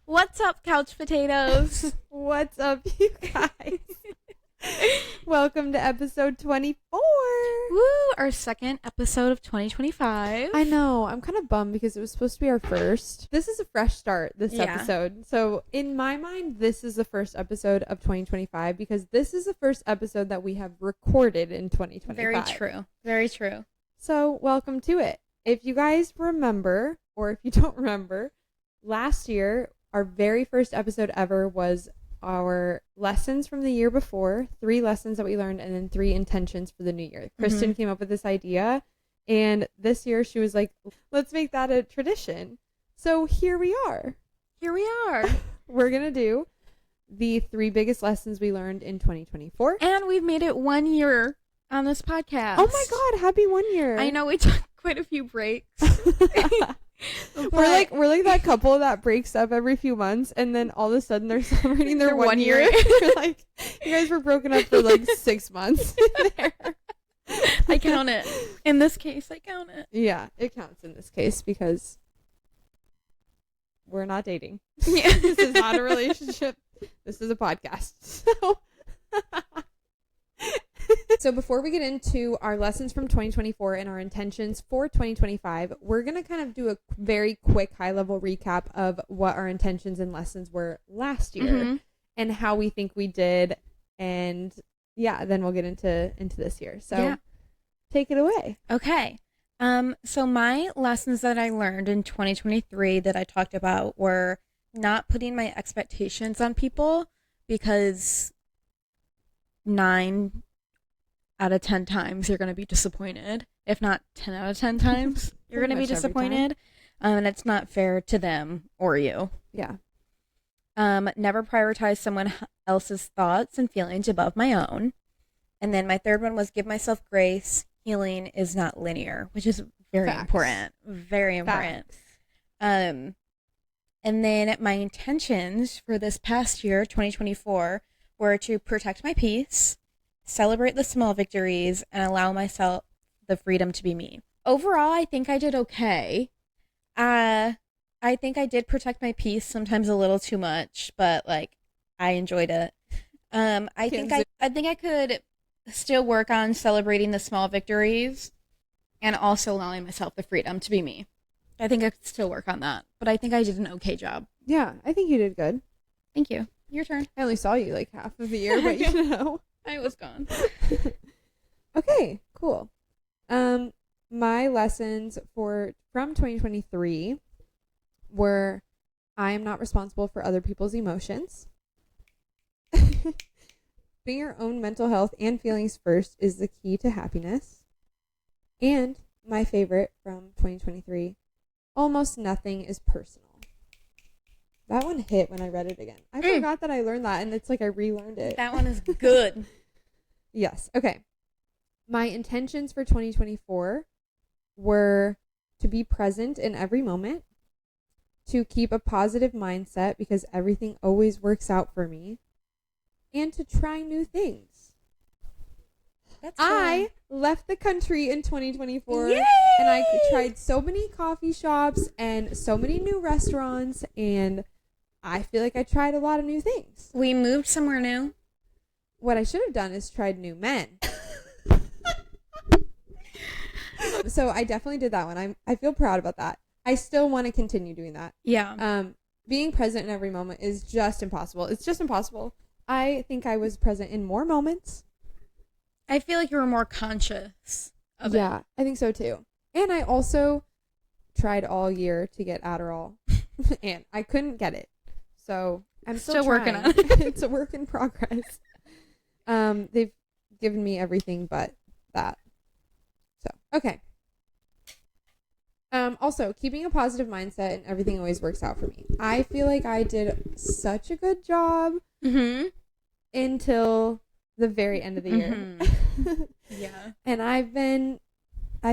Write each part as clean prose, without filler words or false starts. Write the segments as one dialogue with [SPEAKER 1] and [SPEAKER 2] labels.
[SPEAKER 1] What's up, couch potatoes?
[SPEAKER 2] What's up, you guys? Welcome to episode 24.
[SPEAKER 1] Woo! Our second episode of 2025.
[SPEAKER 2] I know. I'm kind of bummed because it was supposed to be our first. This is a fresh start, this episode. So in my mind, this is the first episode of 2025 because this is the first episode that we have recorded in 2025.
[SPEAKER 1] Very true. Very true.
[SPEAKER 2] So welcome to it. If you guys remember, or if you don't remember, last year, our very first episode ever was our lessons from the year before, 3 lessons that we learned, and then 3 intentions for the new year. Kristen came up with this idea, and this year she was like, let's make that a tradition. So here we are. We're going to do the 3 biggest lessons we learned in 2024.
[SPEAKER 1] And we've made it 1 year on this podcast.
[SPEAKER 2] Oh my God, happy 1 year.
[SPEAKER 1] I know we took quite a few breaks.
[SPEAKER 2] We're like that couple that breaks up every few months and then all of a sudden they're celebrating their 1 year. You're like, you guys were broken up for like 6 months.
[SPEAKER 1] I count it. In this case, I count it.
[SPEAKER 2] Yeah, it counts in this case because we're not dating.
[SPEAKER 1] Yeah.
[SPEAKER 2] This is not a relationship. This is a podcast. So before we get into our lessons from 2024 and our intentions for 2025, we're going to kind of do a very quick high-level recap of what our intentions and lessons were last year and how we think we did. And yeah, then we'll get into this year. So take it away.
[SPEAKER 1] Okay. So my lessons that I learned in 2023 that I talked about were not putting my expectations on people, because 9 out of 10 times you're going to be disappointed. If not 10 out of 10 times, you're going to be disappointed. And it's not fair to them or you.
[SPEAKER 2] Yeah.
[SPEAKER 1] Never prioritize someone else's thoughts and feelings above my own. And then my third one was give myself grace. Healing is not linear, which is very important. Very important. And then my intentions for this past year, 2024, were to protect my peace, celebrate the small victories, and allow myself the freedom to be me. Overall, I think I did okay. I think I did protect my peace, sometimes a little too much, but like I enjoyed it. I think I could still work on celebrating the small victories and also allowing myself the freedom to be me. I think I could still work on that, but I think I did an okay job.
[SPEAKER 2] Yeah, I think you did good.
[SPEAKER 1] Thank you. Your turn.
[SPEAKER 2] I only saw you like half of the year, but you know.
[SPEAKER 1] I was gone.
[SPEAKER 2] Okay, cool. My lessons from 2023 were I am not responsible for other people's emotions. Putting your own mental health and feelings first is the key to happiness. And my favorite from 2023, almost nothing is personal. That one hit when I read it again. I forgot that I learned that, and it's like I relearned it.
[SPEAKER 1] That one is good.
[SPEAKER 2] Yes. Okay. My intentions for 2024 were to be present in every moment, to keep a positive mindset because everything always works out for me, and to try new things. I left the country in 2024.
[SPEAKER 1] Yay!
[SPEAKER 2] And I tried so many coffee shops and so many new restaurants, and I feel like I tried a lot of new things.
[SPEAKER 1] We moved somewhere new.
[SPEAKER 2] What I should have done is tried new men. So I definitely did that one. I feel proud about that. I still want to continue doing that.
[SPEAKER 1] Yeah.
[SPEAKER 2] Being present in every moment is just impossible. It's just impossible. I think I was present in more moments.
[SPEAKER 1] I feel like you were more conscious of it.
[SPEAKER 2] Yeah, I think so too. And I also tried all year to get Adderall and I couldn't get it. So I'm still
[SPEAKER 1] working on it.
[SPEAKER 2] It's a work in progress. They've given me everything but that. So, okay. Also, keeping a positive mindset and everything always works out for me. I feel like I did such a good job until the very end of the year.
[SPEAKER 1] Yeah.
[SPEAKER 2] And I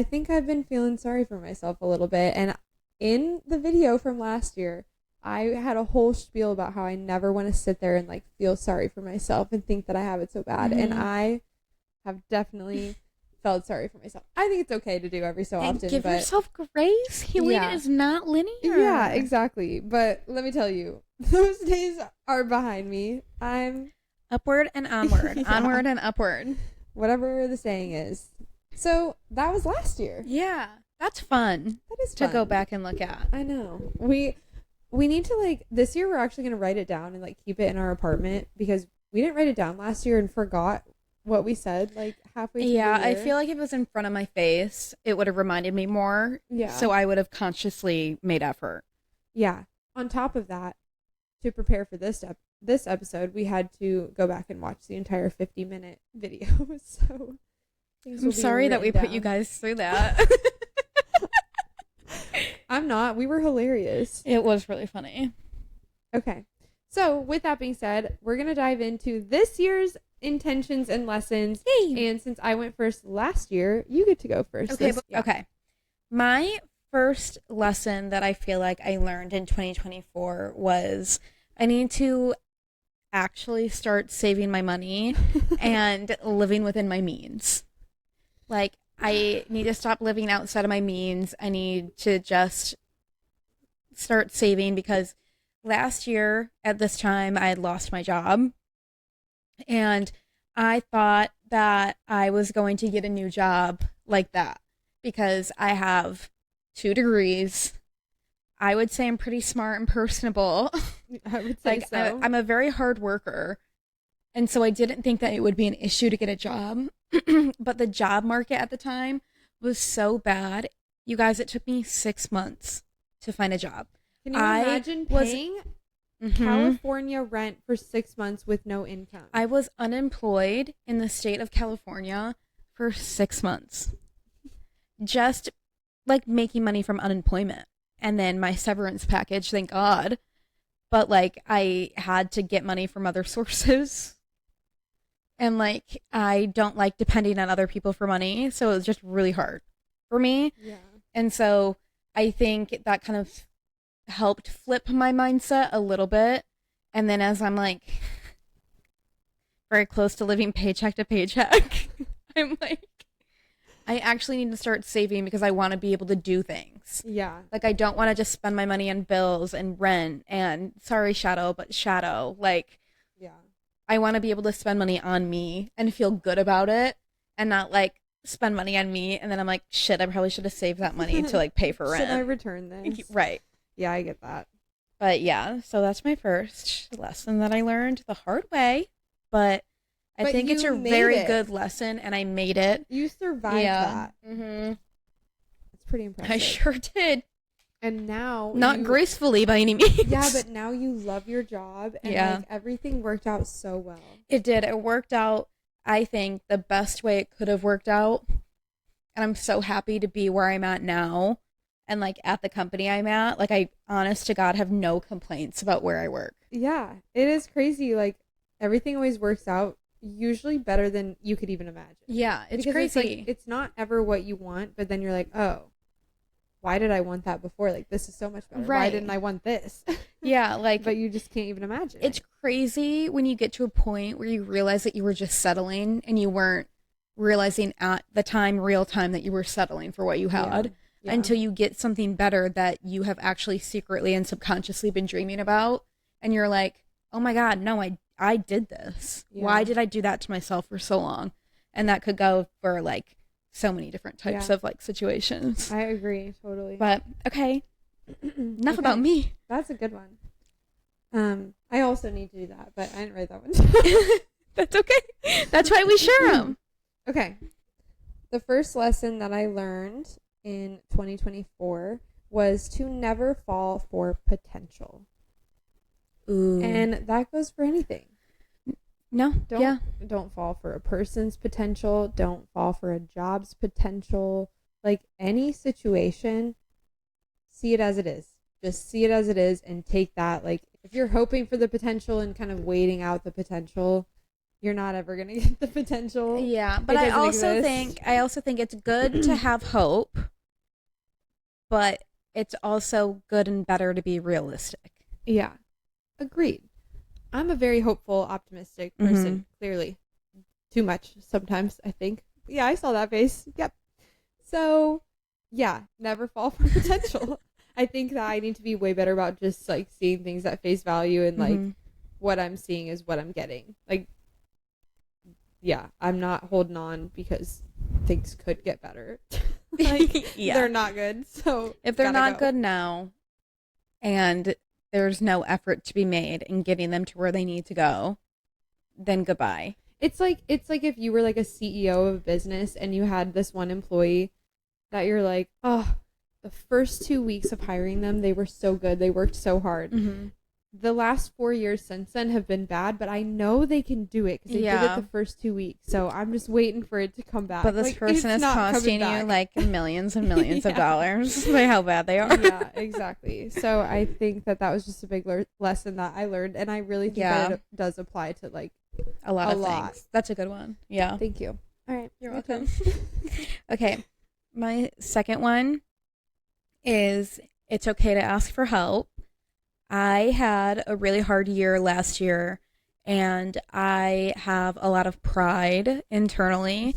[SPEAKER 2] think I've been feeling sorry for myself a little bit. And in the video from last year, I had a whole spiel about how I never want to sit there and like feel sorry for myself and think that I have it so bad. And I have definitely felt sorry for myself. I think it's okay to do every so
[SPEAKER 1] and
[SPEAKER 2] often.
[SPEAKER 1] give
[SPEAKER 2] but
[SPEAKER 1] yourself grace. Healing is not linear.
[SPEAKER 2] Yeah, exactly. But let me tell you, those days are behind me. I'm
[SPEAKER 1] upward and onward, onward and upward.
[SPEAKER 2] Whatever the saying is. So that was last year.
[SPEAKER 1] Yeah, that's fun.
[SPEAKER 2] That is fun
[SPEAKER 1] to go back and look at.
[SPEAKER 2] I know. We need to, like, this year we're actually going to write it down and, like, keep it in our apartment because we didn't write it down last year and forgot what we said, like, halfway through the year.
[SPEAKER 1] I feel like if it was in front of my face, it would have reminded me more.
[SPEAKER 2] Yeah.
[SPEAKER 1] So I would have consciously made effort.
[SPEAKER 2] Yeah. On top of that, to prepare for this episode, we had to go back and watch the entire 50-minute video. So
[SPEAKER 1] I'm sorry that we put you guys through that.
[SPEAKER 2] I'm not. We were hilarious.
[SPEAKER 1] It was really funny.
[SPEAKER 2] Okay. So with that being said, we're going to dive into this year's intentions and lessons.
[SPEAKER 1] Yay.
[SPEAKER 2] And since I went first last year, you get to go first.
[SPEAKER 1] Okay. Okay. My first lesson that I feel like I learned in 2024 was I need to actually start saving my money and living within my means. Like, I need to stop living outside of my means. I need to just start saving because last year at this time I had lost my job and I thought that I was going to get a new job like that because I have 2 degrees. I would say I'm pretty smart and personable.
[SPEAKER 2] I would say
[SPEAKER 1] like,
[SPEAKER 2] so.
[SPEAKER 1] I'm a very hard worker. And so I didn't think that it would be an issue to get a job. But the job market at the time was so bad. You guys, it took me 6 months to find a job.
[SPEAKER 2] Can you imagine paying California rent for 6 months with no income?
[SPEAKER 1] I was unemployed in the state of California for 6 months. Just like making money from unemployment. And then my severance package, thank God. But like I had to get money from other sources. And like I don't like depending on other people for money. So it was just really hard for me.
[SPEAKER 2] Yeah.
[SPEAKER 1] And so I think that kind of helped flip my mindset a little bit. And then as I'm like very close to living paycheck to paycheck, I'm like, I actually need to start saving because I want to be able to do things.
[SPEAKER 2] Yeah.
[SPEAKER 1] Like I don't want to just spend my money on bills and rent and sorry, shadow. Like,
[SPEAKER 2] yeah.
[SPEAKER 1] I want to be able to spend money on me and feel good about it and not like spend money on me. And then I'm like, shit, I probably should have saved that money to like pay for rent.
[SPEAKER 2] Should I return this?
[SPEAKER 1] Right.
[SPEAKER 2] Yeah, I get that.
[SPEAKER 1] But yeah, so that's my first lesson that I learned the hard way. But I think it's a very good lesson and I made it.
[SPEAKER 2] You survived that.
[SPEAKER 1] Mm-hmm.
[SPEAKER 2] It's pretty impressive.
[SPEAKER 1] I sure did.
[SPEAKER 2] And now
[SPEAKER 1] not gracefully by any means.
[SPEAKER 2] Yeah, but now you love your job and like everything worked out so well.
[SPEAKER 1] It did. It worked out, I think, the best way it could have worked out. And I'm so happy to be where I'm at now and like at the company I'm at. Like I honest to God have no complaints about where I work.
[SPEAKER 2] Yeah. It is crazy. Like everything always works out usually better than you could even imagine.
[SPEAKER 1] Yeah, it's
[SPEAKER 2] because
[SPEAKER 1] crazy.
[SPEAKER 2] It's not ever what you want, but then you're like, oh, why did I want that before? Like, this is so much better.
[SPEAKER 1] Right.
[SPEAKER 2] Why didn't I want this?
[SPEAKER 1] Yeah, like...
[SPEAKER 2] But you just can't even imagine.
[SPEAKER 1] It's crazy when you get to a point where you realize that you were just settling and you weren't realizing at the time, real time, that you were settling for what you had until you get something better that you have actually secretly and subconsciously been dreaming about. And you're like, oh my God, no, I did this. Yeah. Why did I do that to myself for so long? And that could go for like so many different types of like situations.
[SPEAKER 2] I agree totally.
[SPEAKER 1] But okay, enough about me.
[SPEAKER 2] That's a good one. I also need to do that, but I didn't write that one.
[SPEAKER 1] That's okay. That's why we share them.
[SPEAKER 2] Okay. The first lesson that I learned in 2024 was to never fall for potential.
[SPEAKER 1] Ooh.
[SPEAKER 2] And that goes for anything.
[SPEAKER 1] No.
[SPEAKER 2] Don't fall for a person's potential. Don't fall for a job's potential. Like any situation, see it as it is. Just see it as it is and take that. Like if you're hoping for the potential and kind of waiting out the potential, you're not ever going to get the potential.
[SPEAKER 1] Yeah, but I also think it's good to have hope, but it's also good and better to be realistic.
[SPEAKER 2] Yeah. Agreed. I'm a very hopeful, optimistic person, clearly. Too much sometimes, I think. Yeah, I saw that face. Yep. So, yeah, never fall for potential. I think that I need to be way better about just like seeing things at face value and like what I'm seeing is what I'm getting. Like, yeah, I'm not holding on because things could get better. Like, they're not good. So
[SPEAKER 1] if they're not good now and there's no effort to be made in getting them to where they need to go, then goodbye.
[SPEAKER 2] It's like if you were like a CEO of a business and you had this one employee that you're like, oh, the first 2 weeks of hiring them, they were so good. They worked so hard. The last 4 years since then have been bad, but I know they can do it because they did it the first 2 weeks. So I'm just waiting for it to come back.
[SPEAKER 1] But this person is costing you like millions and millions of dollars by how bad they are.
[SPEAKER 2] Yeah, exactly. So I think that was just a big lesson that I learned. And I really think that it does apply to like
[SPEAKER 1] a lot of things. That's a good one. Yeah.
[SPEAKER 2] Thank you. All right.
[SPEAKER 1] You're welcome. Okay. My second one is it's okay to ask for help. I had a really hard year last year, and I have a lot of pride internally.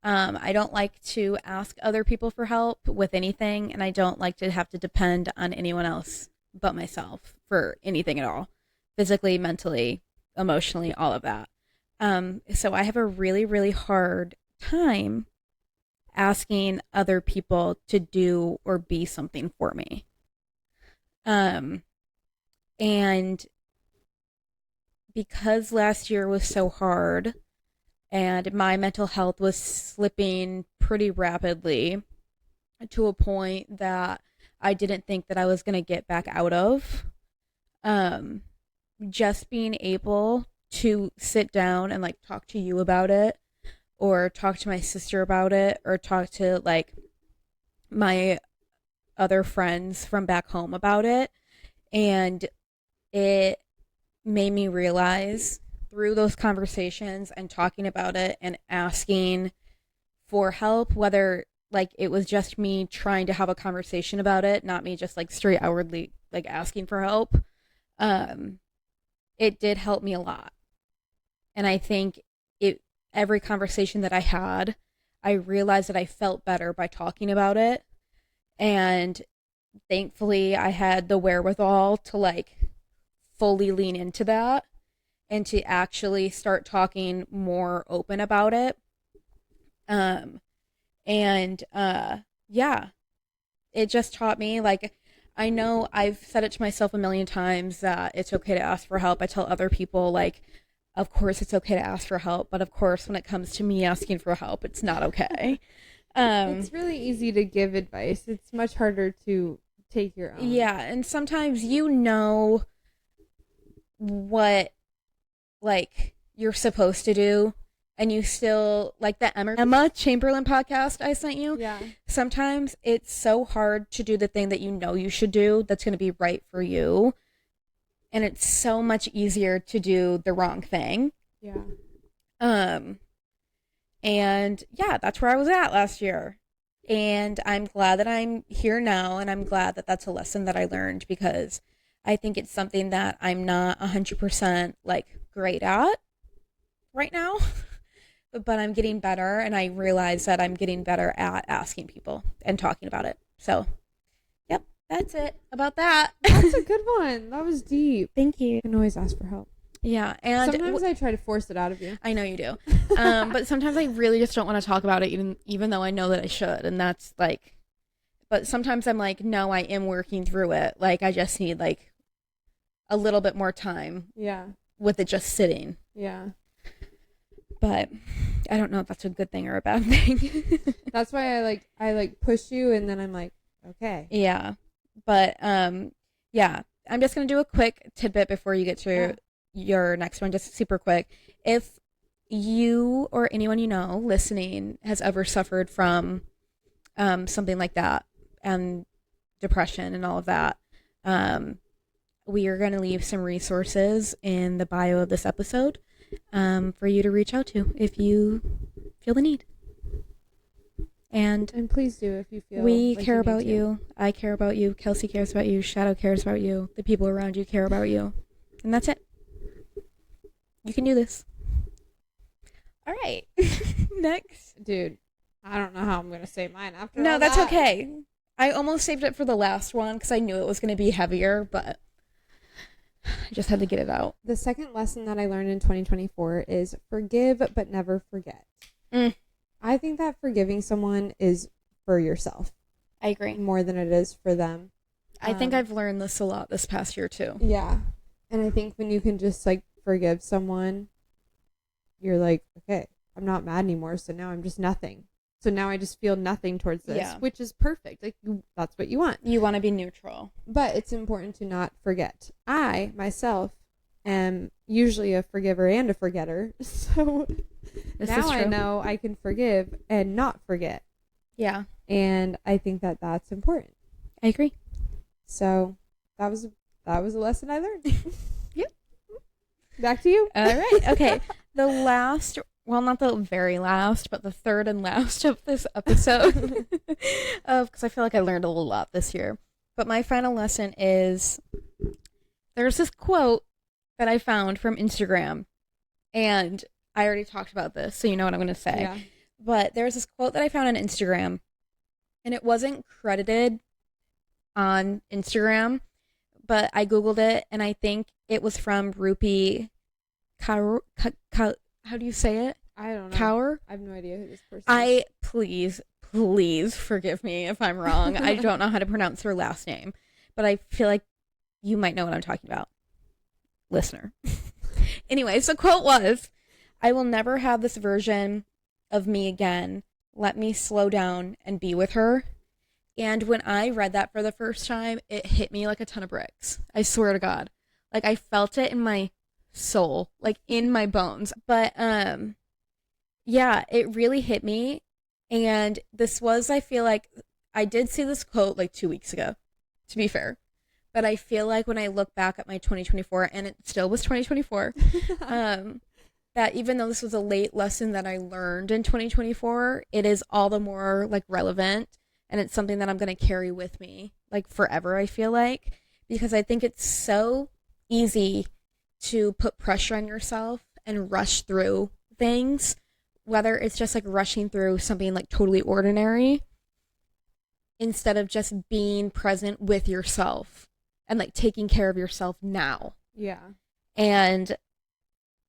[SPEAKER 1] I don't like to ask other people for help with anything, and I don't like to have to depend on anyone else but myself for anything at all, physically, mentally, emotionally, all of that. So I have a really, really hard time asking other people to do or be something for me. And because last year was so hard and my mental health was slipping pretty rapidly to a point that I didn't think that I was going to get back out of, just being able to sit down and like talk to you about it, or talk to my sister about it, or talk to like my other friends from back home about it. And it made me realize through those conversations and talking about it and asking for help, whether like it was just me trying to have a conversation about it, not me just like straight outwardly like asking for help, it did help me a lot. And I think every conversation that I had, I realized that I felt better by talking about it. And thankfully I had the wherewithal to like fully lean into that and to actually start talking more open about it. Yeah, it just taught me, like, I know I've said it to myself a million times that it's okay to ask for help. I tell other people, like, of course it's okay to ask for help, but of course when it comes to me asking for help, it's not okay.
[SPEAKER 2] It's really easy to give advice. It's much harder to take your own.
[SPEAKER 1] Yeah, and sometimes you know what like you're supposed to do, and you still, like the Emma Chamberlain podcast I sent you.
[SPEAKER 2] Yeah.
[SPEAKER 1] Sometimes it's so hard to do the thing that you know you should do that's going to be right for you, and it's so much easier to do the wrong thing.
[SPEAKER 2] Yeah.
[SPEAKER 1] And yeah, that's where I was at last year. And I'm glad that I'm here now, and I'm glad that that's a lesson that I learned, because I think it's something that I'm not 100% like great at right now, but I'm getting better, and I realize that I'm getting better at asking people and talking about it. So, yep, that's it about that.
[SPEAKER 2] That's a good one. That was deep.
[SPEAKER 1] Thank you.
[SPEAKER 2] You can always ask for help.
[SPEAKER 1] Yeah, and
[SPEAKER 2] sometimes I try to force it out of you.
[SPEAKER 1] I know you do. But sometimes I really just don't want to talk about it, even though I know that I should. And that's like, but sometimes I'm like, no, I am working through it. Like, I just need like a little bit more time.
[SPEAKER 2] Yeah.
[SPEAKER 1] With it just sitting.
[SPEAKER 2] Yeah.
[SPEAKER 1] But I don't know if that's a good thing or a bad thing.
[SPEAKER 2] That's why I like push you, and then I'm like, okay.
[SPEAKER 1] Yeah. But yeah, I'm just going to do a quick tidbit before you get to your next one, just super quick. If you or anyone you know listening has ever suffered from something like that, and depression and all of that, we are going to leave some resources in the bio of this episode for you to reach out to if you feel the need. And
[SPEAKER 2] please do if you feel
[SPEAKER 1] we
[SPEAKER 2] like
[SPEAKER 1] care
[SPEAKER 2] you
[SPEAKER 1] about you. I care about you. Kelsey cares about you. Shadow cares about you. The people around you care about you. And that's it. You can do this. All right. Next.
[SPEAKER 2] Dude, I don't know how I'm going to say mine after
[SPEAKER 1] No,
[SPEAKER 2] all
[SPEAKER 1] that's
[SPEAKER 2] that.
[SPEAKER 1] okay. I almost saved it for the last one because I knew it was going to be heavier, but I just had to get it out.
[SPEAKER 2] The second lesson that I learned in 2024 is forgive but never forget. I think that forgiving someone is for yourself.
[SPEAKER 1] I agree.
[SPEAKER 2] More than it is for them.
[SPEAKER 1] I think I've learned this a lot this past year too.
[SPEAKER 2] Yeah. And I think when you can just like forgive someone, you're like, okay, I'm not mad anymore. So now I'm just nothing. So now I just feel nothing towards this, which is perfect. Like that's what you want.
[SPEAKER 1] You want to be neutral.
[SPEAKER 2] But it's important to not forget. I, myself, am usually a forgiver and a forgetter. So now I know I can forgive and not forget.
[SPEAKER 1] Yeah.
[SPEAKER 2] And I think that that's important.
[SPEAKER 1] I agree.
[SPEAKER 2] So that was a lesson I learned.
[SPEAKER 1] Yep.
[SPEAKER 2] Back to you.
[SPEAKER 1] All right. Okay. The last, well, not the very last, but the third and last of this episode because I feel like I learned a lot this year. But my final lesson is there's this quote that I found from Instagram, and I already talked about this, so you know what I'm going to say.
[SPEAKER 2] Yeah.
[SPEAKER 1] But there's this quote that I found on Instagram, and it wasn't credited on Instagram, but I Googled it, and I think it was from Rupi Kaur. How do you say it?
[SPEAKER 2] I don't know.
[SPEAKER 1] Kaur?
[SPEAKER 2] I have no idea who this person is.
[SPEAKER 1] Please forgive me if I'm wrong. I don't know how to pronounce her last name, but I feel like you might know what I'm talking about, listener. Anyway, so quote was, "I will never have this version of me again. Let me slow down and be with her." And when I read that for the first time, it hit me like a ton of bricks. I swear to God. Like I felt it in my soul, like in my bones. But yeah, it really hit me. And this was, I feel like, I did see this quote like 2 weeks ago, to be fair. But I feel like when I look back at my 2024, and it still was 2024, that even though this was a late lesson that I learned in 2024, it is all the more like relevant. And it's something that I'm going to carry with me like forever, I feel like, because I think it's so easy to put pressure on yourself and rush through things, whether it's just like rushing through something like totally ordinary instead of just being present with yourself and like taking care of yourself now.
[SPEAKER 2] Yeah.
[SPEAKER 1] And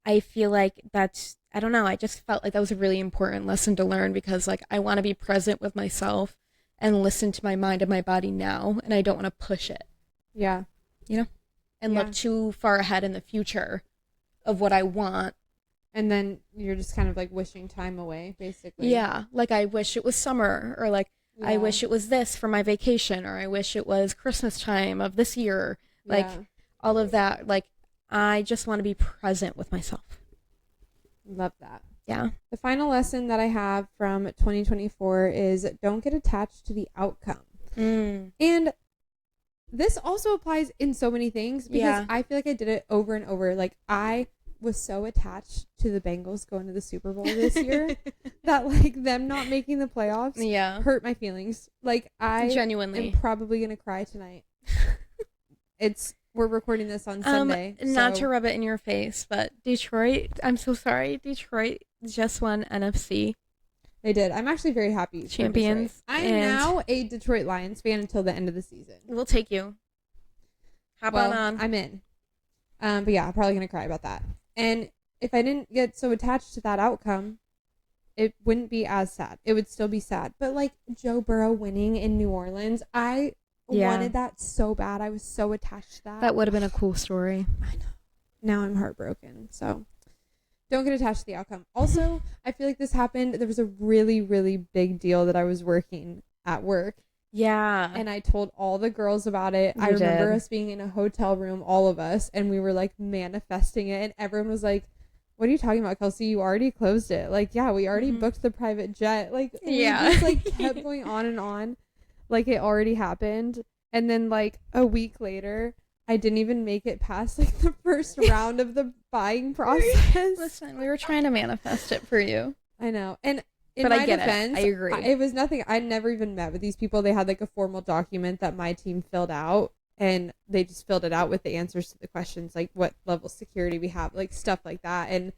[SPEAKER 1] I feel like that's, I don't know, I just felt like that was a really important lesson to learn because like I want to be present with myself and listen to my mind and my body now, and I don't want to push it.
[SPEAKER 2] Yeah.
[SPEAKER 1] You know? And look too far ahead in the future of what I want.
[SPEAKER 2] And then you're just kind of like wishing time away, basically.
[SPEAKER 1] Yeah. Like I wish it was summer, or like I wish it was this for my vacation, or I wish it was Christmas time of this year. Like all of that. Like I just want to be present with myself.
[SPEAKER 2] Love that.
[SPEAKER 1] Yeah.
[SPEAKER 2] The final lesson that I have from 2024 is don't get attached to the outcome. And this also applies in so many things because I feel like I did it over and over. Like I was so attached to the Bengals going to the Super Bowl this year that like them not making the playoffs hurt my feelings. Like I genuinely am probably going to cry tonight. We're recording this on Sunday.
[SPEAKER 1] Not to rub it in your face, but Detroit, I'm so sorry. Detroit just won NFC.
[SPEAKER 2] They did. I'm actually very happy.
[SPEAKER 1] Champions.
[SPEAKER 2] I'm now a Detroit Lions fan until the end of the season.
[SPEAKER 1] We'll take you. Hop on.
[SPEAKER 2] I'm in. But yeah, I'm probably going to cry about that. And if I didn't get so attached to that outcome, it wouldn't be as sad. It would still be sad. But like Joe Burrow winning in New Orleans, I wanted that so bad. I was so attached to that.
[SPEAKER 1] That would have been a cool story.
[SPEAKER 2] I know. Now I'm heartbroken. So don't get attached to the outcome. Also, I feel like this happened. There was a really, really big deal that I was working at work.
[SPEAKER 1] Yeah.
[SPEAKER 2] And I told all the girls about it. I remember us being in a hotel room, all of us, and we were like manifesting it. And everyone was like, "What are you talking about, Kelsey? You already closed it." Like, yeah, we already booked the private jet. Like, we just like kept going on and on. Like it already happened. And then like a week later, I didn't even make it past like the first round of the buying process.
[SPEAKER 1] Listen, we were trying to manifest it for you.
[SPEAKER 2] I know. And in my defense,
[SPEAKER 1] I agree.
[SPEAKER 2] It was nothing. I never even met with these people. They had like a formal document that my team filled out, and they just filled it out with the answers to the questions, like what level of security we have, like stuff like that. And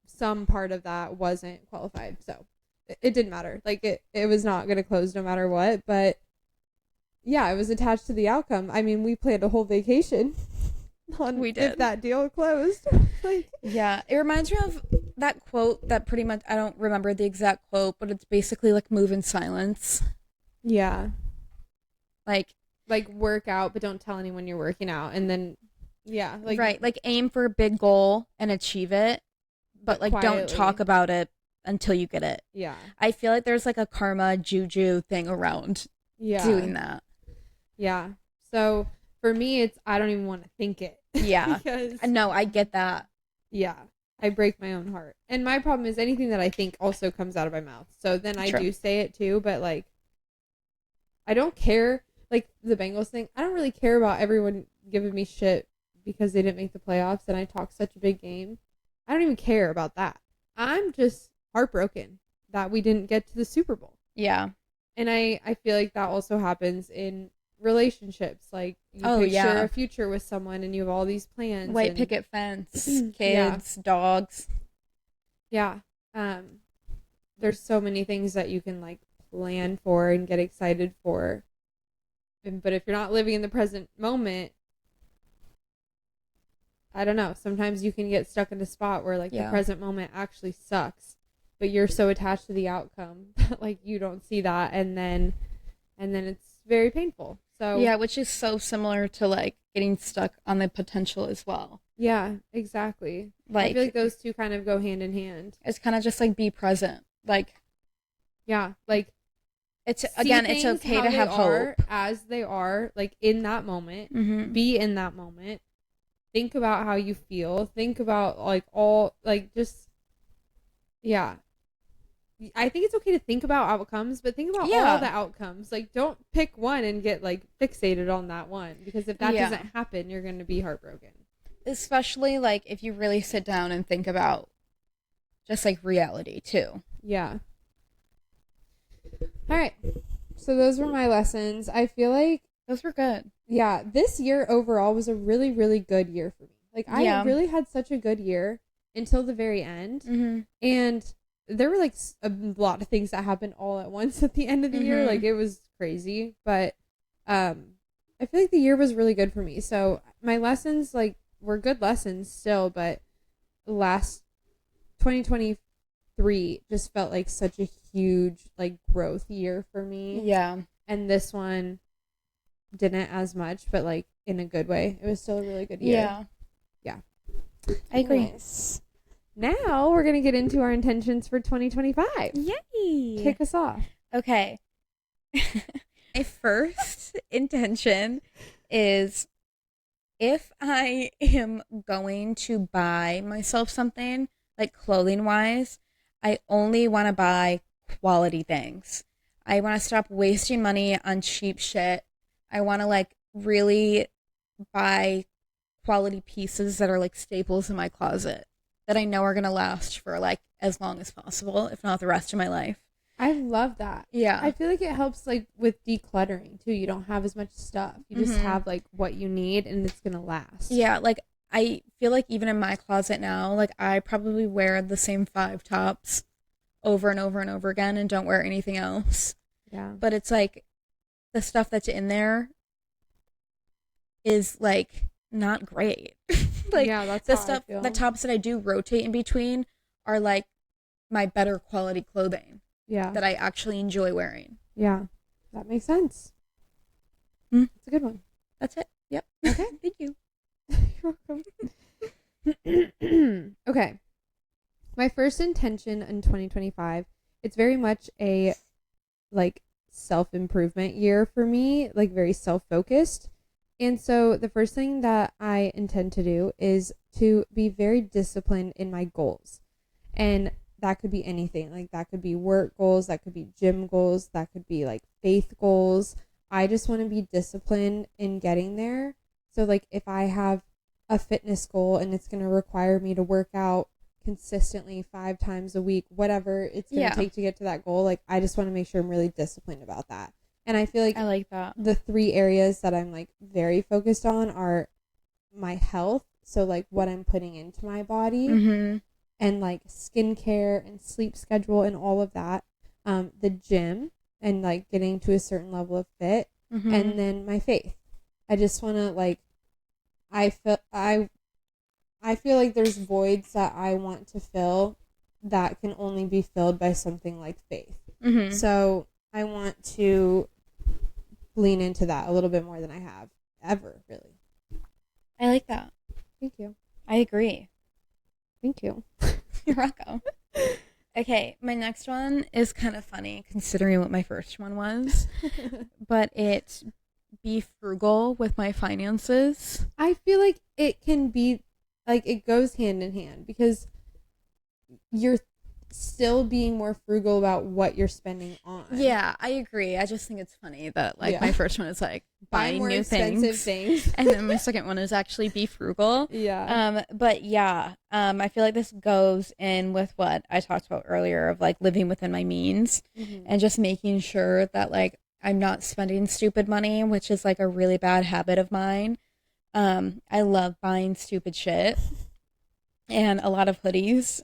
[SPEAKER 2] some part of that wasn't qualified. So it didn't matter. Like it was not going to close no matter what. But yeah, it was attached to the outcome. I mean, we planned a whole vacation on
[SPEAKER 1] We did.
[SPEAKER 2] if that deal closed. Like,
[SPEAKER 1] yeah, it reminds me of that quote that pretty much, I don't remember the exact quote, but it's basically like move in silence.
[SPEAKER 2] yeah.
[SPEAKER 1] Like
[SPEAKER 2] Work out, but don't tell anyone you're working out. And then, yeah. Like,
[SPEAKER 1] right. Like aim for a big goal and achieve it, but like
[SPEAKER 2] quietly.
[SPEAKER 1] don't talk about it until you get it.
[SPEAKER 2] Yeah.
[SPEAKER 1] I feel like there's like a karma juju thing around doing that.
[SPEAKER 2] Yeah. So for me, it's, I don't even want to think it.
[SPEAKER 1] Yeah.
[SPEAKER 2] Because,
[SPEAKER 1] no, I get that.
[SPEAKER 2] yeah, I break my own heart. And my problem is anything that I think also comes out of my mouth. So then I do say it too, but like, I don't care. Like the Bengals thing, I don't really care about everyone giving me shit because they didn't make the playoffs and I talk such a big game. I don't even care about that. I'm just heartbroken that we didn't get to the Super Bowl.
[SPEAKER 1] Yeah.
[SPEAKER 2] And I feel like that also happens in relationships. Like you picture a future with someone and you have all these plans.
[SPEAKER 1] White picket fence, kids, dogs.
[SPEAKER 2] Yeah. There's so many things that you can like plan for and get excited for. But if you're not living in the present moment, I don't know. Sometimes you can get stuck in a spot where like the present moment actually sucks, but you're so attached to the outcome that like you don't see that, and then it's very painful. So
[SPEAKER 1] yeah, which is so similar to like getting stuck on the potential as well.
[SPEAKER 2] Yeah, exactly. Like I feel like those two kind of go hand in hand.
[SPEAKER 1] It's kind of just like be present. Like
[SPEAKER 2] yeah, like
[SPEAKER 1] it's again, it's okay to have hope
[SPEAKER 2] as they are, like in that moment.
[SPEAKER 1] Mm-hmm.
[SPEAKER 2] Be in that moment. Think about how you feel. Think about like all like just yeah. I think it's okay to think about outcomes, but think about all the outcomes. Like don't pick one and get like fixated on that one, because if that doesn't happen, you're going to be heartbroken. Especially
[SPEAKER 1] like if you really sit down and think about just like reality too.
[SPEAKER 2] Yeah. All right. So those were my lessons. I feel like
[SPEAKER 1] those were good.
[SPEAKER 2] Yeah. This year overall was a really, really good year for me. Like I really had such a good year until the very end. Mm-hmm. And there were like a lot of things that happened all at once at the end of the year. Like it was crazy, but I feel like the year was really good for me. So my lessons like were good lessons still, but last 2023 just felt like such a huge like growth year for me.
[SPEAKER 1] Yeah.
[SPEAKER 2] And this one didn't as much, but like in a good way. It was still a really good year. Yeah.
[SPEAKER 1] I agree.
[SPEAKER 2] Nice. Now we're going to get into our intentions for 2025.
[SPEAKER 1] Yay!
[SPEAKER 2] Kick us off.
[SPEAKER 1] Okay. My first intention is if I am going to buy myself something, like clothing wise, I only want to buy quality things. I want to stop wasting money on cheap shit. I want to like really buy quality pieces that are like staples in my closet that I know are going to last for like as long as possible, if not the rest of my life.
[SPEAKER 2] I love that.
[SPEAKER 1] Yeah.
[SPEAKER 2] I feel like it helps like with decluttering too. You don't have as much stuff. You just have like what you need and it's going to last.
[SPEAKER 1] Yeah. Like I feel like even in my closet now, like I probably wear the same 5 tops over and over and over again and don't wear anything else.
[SPEAKER 2] Yeah.
[SPEAKER 1] But it's like the stuff that's in there is like not great. Like
[SPEAKER 2] that's
[SPEAKER 1] the stuff, the tops that I do rotate in between are like my better quality clothing.
[SPEAKER 2] Yeah.
[SPEAKER 1] That I actually enjoy wearing.
[SPEAKER 2] Yeah. That makes sense. It's a good one.
[SPEAKER 1] That's it. Yep.
[SPEAKER 2] Okay.
[SPEAKER 1] Thank you.
[SPEAKER 2] You're welcome. Okay. My first intention in 2025, it's very much a like self-improvement year for me, like very self-focused. And so the first thing that I intend to do is to be very disciplined in my goals. And that could be anything. Like that could be work goals, that could be gym goals, that could be like faith goals. I just want to be disciplined in getting there. So like if I have a fitness goal and it's going to require me to work out consistently 5 times a week, whatever it's going to take to get to that goal, like I just want to make sure I'm really disciplined about that. And I feel like
[SPEAKER 1] I like that.
[SPEAKER 2] The 3 areas that I'm like very focused on are my health. So like what I'm putting into my body, and like skincare and sleep schedule and all of that. The gym and like getting to a certain level of fit, and then my faith. I just want to like, I feel like there's voids that I want to fill that can only be filled by something like faith. So I want to lean into that a little bit more than I have ever, really.
[SPEAKER 1] I like that.
[SPEAKER 2] Thank you.
[SPEAKER 1] I agree.
[SPEAKER 2] Thank you.
[SPEAKER 1] You're welcome. Okay, my next one is kind of funny considering what my first one was, but it's be frugal with my finances.
[SPEAKER 2] I feel like it can be, like, it goes hand in hand because you're still being more frugal about what you're spending on.
[SPEAKER 1] Yeah, I agree. I just think it's funny that like my first one is like buying
[SPEAKER 2] more
[SPEAKER 1] new
[SPEAKER 2] expensive things.
[SPEAKER 1] and then my second one is actually be frugal.
[SPEAKER 2] Yeah.
[SPEAKER 1] But yeah, I feel like this goes in with what I talked about earlier of like living within my means and just making sure that like I'm not spending stupid money, which is like a really bad habit of mine. I love buying stupid shit and a lot of hoodies.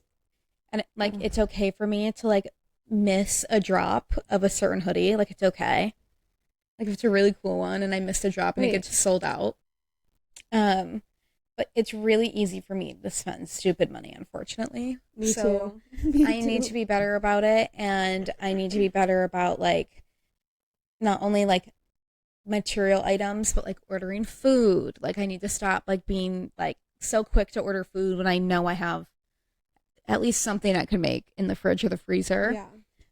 [SPEAKER 1] And like, it's okay for me to like miss a drop of a certain hoodie. Like, it's okay. Like, if it's a really cool one and I missed a drop and it gets sold out. But it's really easy for me to spend stupid money, unfortunately.
[SPEAKER 2] Me too. Me
[SPEAKER 1] I need to be better about it. And I need to be better about like, not only like material items, but like ordering food. Like, I need to stop like being like so quick to order food when I know I have at least something I could make in the fridge or the freezer.
[SPEAKER 2] Yeah.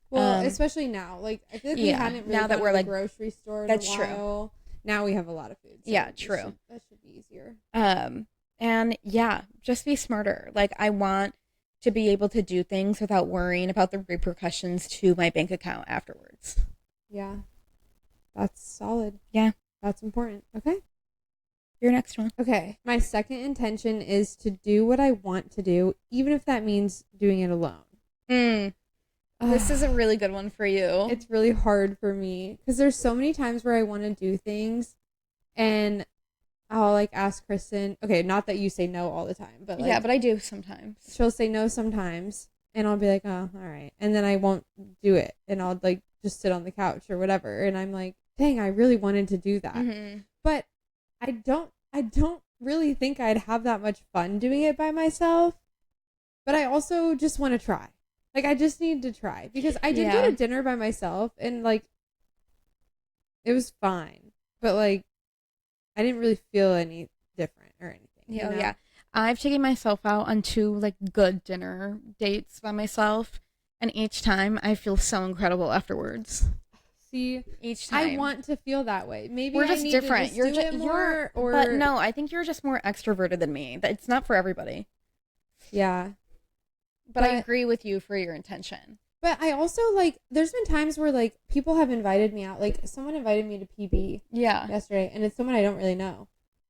[SPEAKER 2] Well, especially now. Like, I feel like we hadn't really
[SPEAKER 1] now that we're
[SPEAKER 2] to the
[SPEAKER 1] like
[SPEAKER 2] grocery store in
[SPEAKER 1] that's
[SPEAKER 2] a while. True. Now we have a lot of food. So
[SPEAKER 1] yeah, true.
[SPEAKER 2] That should be easier.
[SPEAKER 1] And yeah, just be smarter. Like, I want to be able to do things without worrying about the repercussions to my bank account afterwards.
[SPEAKER 2] Yeah. That's solid.
[SPEAKER 1] Yeah.
[SPEAKER 2] That's important. Okay.
[SPEAKER 1] Your next one.
[SPEAKER 2] Okay. My second intention is to do what I want to do, even if that means doing it alone.
[SPEAKER 1] This is a really good one for you.
[SPEAKER 2] It's really hard for me because there's so many times where I want to do things and I'll like ask Kristen, okay, not that you say no all the time, but like,
[SPEAKER 1] yeah, but I do sometimes.
[SPEAKER 2] She'll say no sometimes and I'll be like, oh, all right. And then I won't do it and I'll like just sit on the couch or whatever. And I'm like, dang, I really wanted to do that. But I don't really think I'd have that much fun doing it by myself. But I also just want to try. Like, I just need to try. Because I did go to dinner by myself and, like, it was fine. But, like, I didn't really feel any different or anything.
[SPEAKER 1] Yeah, you know? Yeah. I've taken myself out on 2, like, good dinner dates by myself. And each time I feel so incredible afterwards.
[SPEAKER 2] See,
[SPEAKER 1] each time
[SPEAKER 2] I want to feel that way. Maybe
[SPEAKER 1] we're just different.
[SPEAKER 2] You're just more, or
[SPEAKER 1] but no, I think you're just more extroverted than me. It's not for everybody.
[SPEAKER 2] Yeah,
[SPEAKER 1] but I agree with you for your intention.
[SPEAKER 2] But I also like. There's been times where like people have invited me out. Like someone invited me to PB. Yesterday, and it's someone I don't really know,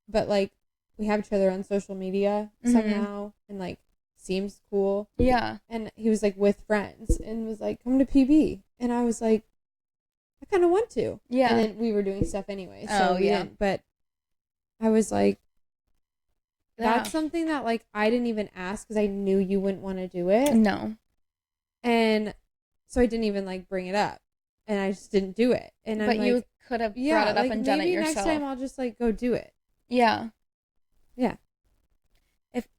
[SPEAKER 2] but like we have each other on social media somehow, and like seems cool.
[SPEAKER 1] Yeah,
[SPEAKER 2] and he was like with friends and was like, "Come to PB," and I was like, I kind of want to. Yeah. And then we were doing stuff anyway. So we didn't. But I was like, that's something that like I didn't even ask because I knew you wouldn't want to do it.
[SPEAKER 1] No.
[SPEAKER 2] And so I didn't even like bring it up. And I just didn't do it. And
[SPEAKER 1] but
[SPEAKER 2] I'm
[SPEAKER 1] you
[SPEAKER 2] like,
[SPEAKER 1] could have brought it up and done it yourself.
[SPEAKER 2] Maybe next time I'll just like go do it.
[SPEAKER 1] Yeah.
[SPEAKER 2] Yeah.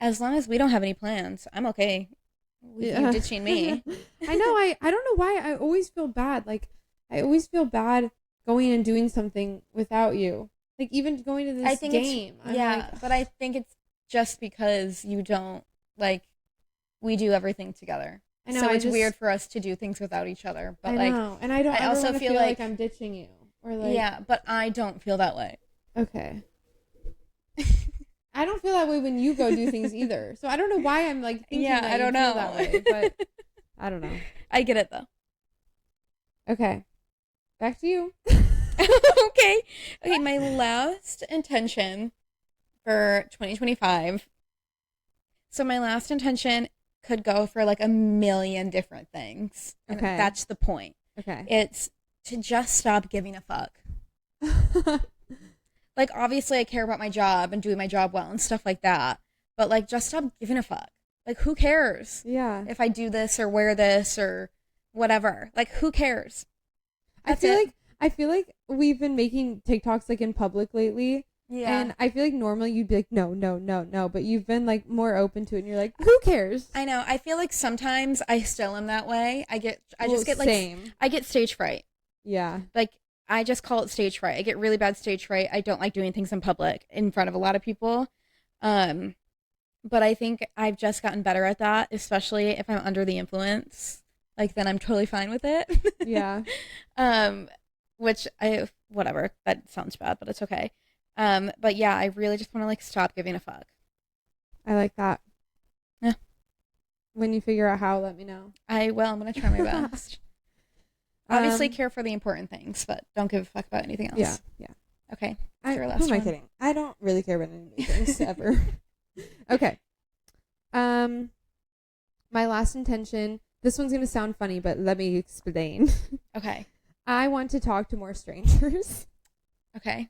[SPEAKER 1] As long as we don't have any plans, I'm okay with you ditching me.
[SPEAKER 2] I know. I don't know why I always feel bad. Like, I always feel bad going and doing something without you. Like, even going to this game.
[SPEAKER 1] But I think it's just because you don't, like, we do everything together. I know. So it's weird for us to do things without each other. But I know.
[SPEAKER 2] And I also feel like I'm ditching you. Or like,
[SPEAKER 1] yeah, but I don't feel that way.
[SPEAKER 2] Okay. I don't feel that way when you go do things either. So I don't know why I'm, like, thinking that I don't know. Feel that way. But I don't know.
[SPEAKER 1] I get it, though.
[SPEAKER 2] Okay. Back to you.
[SPEAKER 1] Okay, my last intention for 2025. So my last intention could go for like a million different things. Okay. And that's the point.
[SPEAKER 2] Okay.
[SPEAKER 1] It's to just stop giving a fuck. Like, obviously I care about my job and doing my job well and stuff like that. But like, just stop giving a fuck. Like, who cares?
[SPEAKER 2] Yeah.
[SPEAKER 1] If I do this or wear this or whatever. Like, who cares? That's
[SPEAKER 2] I feel like we've been making TikToks like in public lately.
[SPEAKER 1] Yeah.
[SPEAKER 2] And I feel like normally you'd be like, no, no, no, no. But you've been like more open to it and you're like, who cares?
[SPEAKER 1] I know. I feel like sometimes I still am that way. I just get like,
[SPEAKER 2] same.
[SPEAKER 1] I get stage fright.
[SPEAKER 2] Yeah.
[SPEAKER 1] Like, I just call it stage fright. I get really bad stage fright. I don't like doing things in public in front of a lot of people. But I think I've just gotten better at that, especially if I'm under the influence. Like, then I'm totally fine with it.
[SPEAKER 2] Yeah.
[SPEAKER 1] Whatever. That sounds bad, but it's okay. But yeah, I really just want to like stop giving a fuck.
[SPEAKER 2] I like that.
[SPEAKER 1] Yeah.
[SPEAKER 2] When you figure out how, let me know.
[SPEAKER 1] I will. I'm going to try my best. Obviously care for the important things, but don't give a fuck about anything else.
[SPEAKER 2] Yeah. Yeah.
[SPEAKER 1] Okay.
[SPEAKER 2] Who am I kidding? I don't really care about any of these things ever. Okay. My last intention, this one's going to sound funny, but let me explain.
[SPEAKER 1] Okay.
[SPEAKER 2] I want to talk to more strangers.
[SPEAKER 1] Okay.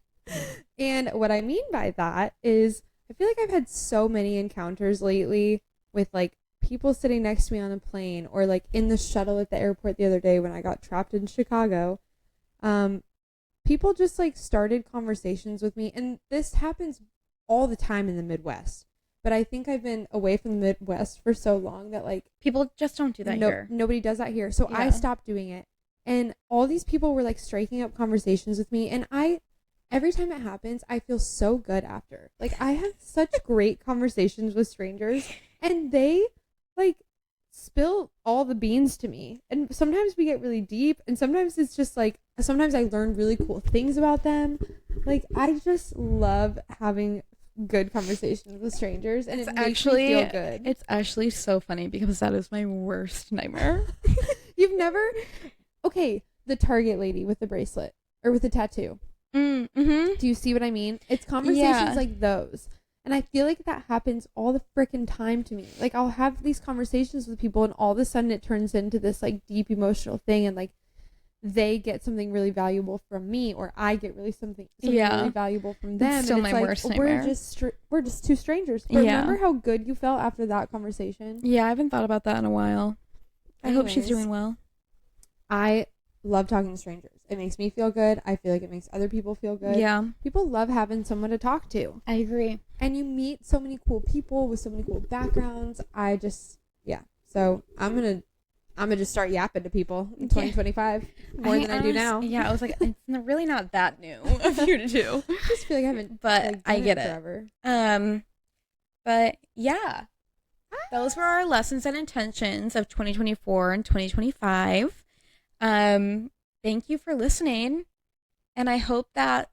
[SPEAKER 2] And what I mean by that is I feel like I've had so many encounters lately with like people sitting next to me on a plane or like in the shuttle at the airport the other day when I got trapped in Chicago. People just like started conversations with me, and this happens all the time in the Midwest. But I think I've been away from the Midwest for so long that like
[SPEAKER 1] people just don't do that here.
[SPEAKER 2] Nobody does that here. So
[SPEAKER 1] Yeah.
[SPEAKER 2] I stopped doing it. And all these people were like striking up conversations with me, and every time it happens, I feel so good after. Like, I have such great conversations with strangers, and they, like, spill all the beans to me. And sometimes we get really deep, and sometimes it's just, like, sometimes I learn really cool things about them. Like, I just love having good conversations with strangers, and it makes me feel good.
[SPEAKER 1] It's actually so funny because that is my worst nightmare.
[SPEAKER 2] You've never... Okay, the Target lady with the bracelet, or with the tattoo.
[SPEAKER 1] Mm-hmm.
[SPEAKER 2] Do you see what I mean? It's conversations like those. And I feel like that happens all the freaking time to me. Like, I'll have these conversations with people, and all of a sudden it turns into this like deep emotional thing, and like they get something really valuable from me, or I get something really valuable from them.
[SPEAKER 1] It's still
[SPEAKER 2] and it's
[SPEAKER 1] my
[SPEAKER 2] like,
[SPEAKER 1] worst nightmare.
[SPEAKER 2] We're just two strangers. But remember how good you felt after that conversation?
[SPEAKER 1] Yeah, I haven't thought about that in a while. I hope she's
[SPEAKER 2] Anyways,
[SPEAKER 1] doing well.
[SPEAKER 2] I love talking to strangers. It makes me feel good. I feel like it makes other people feel good.
[SPEAKER 1] Yeah.
[SPEAKER 2] People love having someone to talk to.
[SPEAKER 1] I agree.
[SPEAKER 2] And you meet so many cool people with so many cool backgrounds. So I'm gonna just start yapping to people in 2025 more than I do now.
[SPEAKER 1] Yeah, I was like, it's really not that new of you to do.
[SPEAKER 2] I just feel like I haven't,
[SPEAKER 1] but
[SPEAKER 2] like,
[SPEAKER 1] I get it.
[SPEAKER 2] Forever.
[SPEAKER 1] But yeah, those were our lessons and intentions of 2024 and 2025. Thank you for listening, and I hope that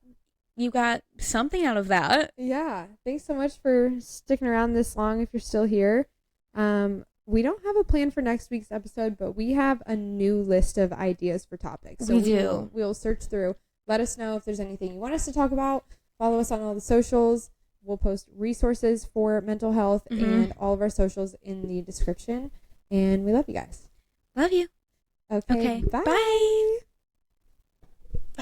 [SPEAKER 1] you got something out of that.
[SPEAKER 2] Yeah, thanks so much for sticking around this long if you're still here. We don't have a plan for next week's episode, but we have a new list of ideas for topics. So we'll search through. Let us know if there's anything you want us to talk about. Follow us on all the socials. We'll post resources for mental health and all of our socials in the description. And we love you guys.
[SPEAKER 1] Love you.
[SPEAKER 2] Okay. Bye.
[SPEAKER 1] Bye.